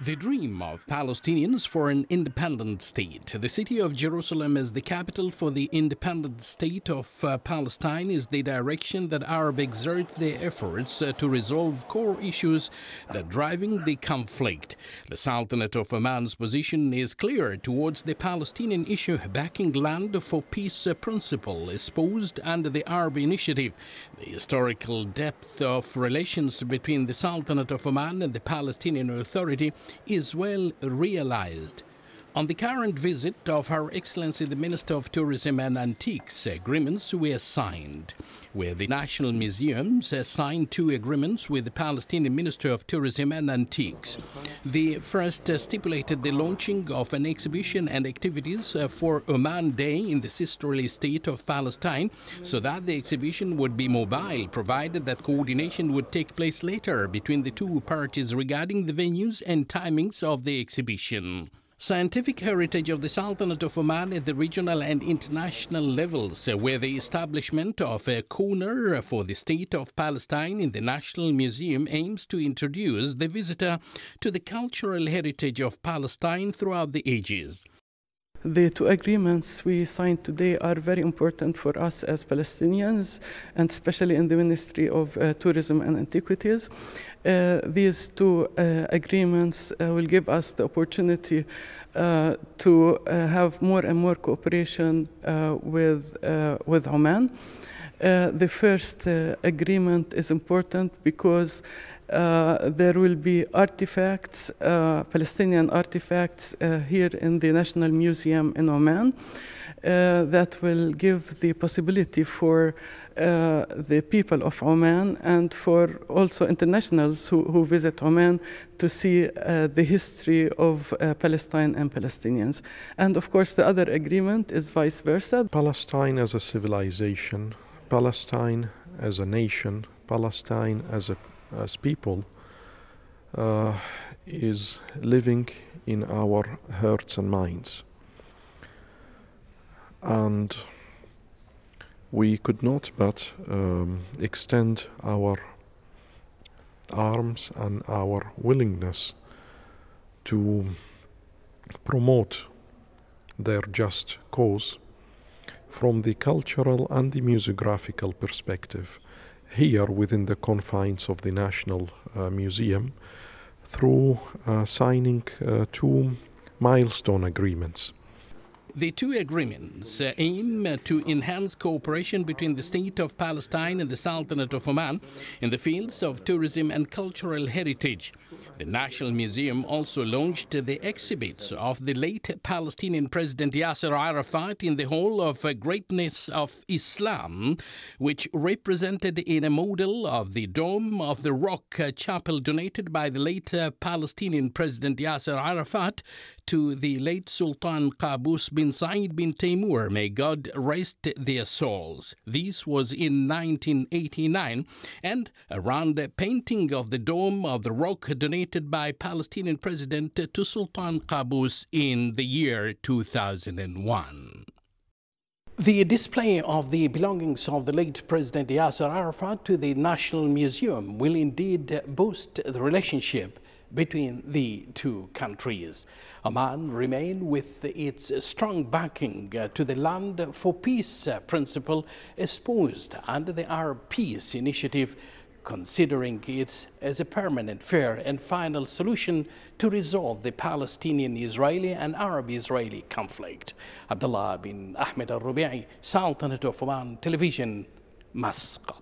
The dream of Palestinians for an independent state. The city of Jerusalem as the capital for the independent state of Palestine is the direction that Arabs exert their efforts to resolve core issues that are driving the conflict. The Sultanate of Oman's position is clear towards the Palestinian issue, backing land for peace principle espoused under the Arab initiative. The historical depth of relations between the Sultanate of Oman and the Palestinian Authority is well realized. On the current visit of Her Excellency the Minister of Tourism and Antiques, agreements were signed, where the National Museums signed 2 agreements with the Palestinian Minister of Tourism and Antiques. The first stipulated the launching of an exhibition and activities for Oman Day in the sisterly state of Palestine, so that the exhibition would be mobile, provided that coordination would take place later between the 2 parties regarding the venues and timings of the exhibition. Scientific heritage of the Sultanate of Oman at the regional and international levels, where the establishment of a corner for the State of Palestine in the National Museum aims to introduce the visitor to the cultural heritage of Palestine throughout the ages. The 2 agreements we signed today are very important for us as Palestinians, and especially in the Ministry of Tourism and Antiquities. These 2 agreements will give us the opportunity to have more and more cooperation with Oman. The first agreement is important because there will be artifacts, Palestinian artifacts here in the National Museum in Oman that will give the possibility for the people of Oman and for also internationals who visit Oman to see the history of Palestine and Palestinians. And of course the other agreement is vice versa. Palestine as a civilization, Palestine as a nation, Palestine as people is living in our hearts and minds. And we could not but extend our arms and our willingness to promote their just cause from the cultural and the museographical perspective here within the confines of the National Museum through signing 2 milestone agreements. The 2 agreements aim to enhance cooperation between the State of Palestine and the Sultanate of Oman in the fields of tourism and cultural heritage. The National Museum also launched the exhibits of the late Palestinian President Yasser Arafat in the Hall of Greatness of Islam, which represented in a model of the Dome of the Rock chapel donated by the late Palestinian President Yasser Arafat to the late Sultan Qaboos bin Said bin Taimur, may God rest their souls. This was in 1989, and around a painting of the Dome of the Rock donated by Palestinian President to Sultan Qaboos in the year 2001. The display of the belongings of the late President Yasser Arafat to the National Museum will indeed boost the relationship between the 2 countries. Oman remains with its strong backing to the land for peace principle espoused under the Arab Peace Initiative, considering it as a permanent, fair and final solution to resolve the Palestinian-Israeli and Arab-Israeli conflict. Abdallah bin Ahmed al-Rubaiey, Sultanate of Oman Television, Muscat.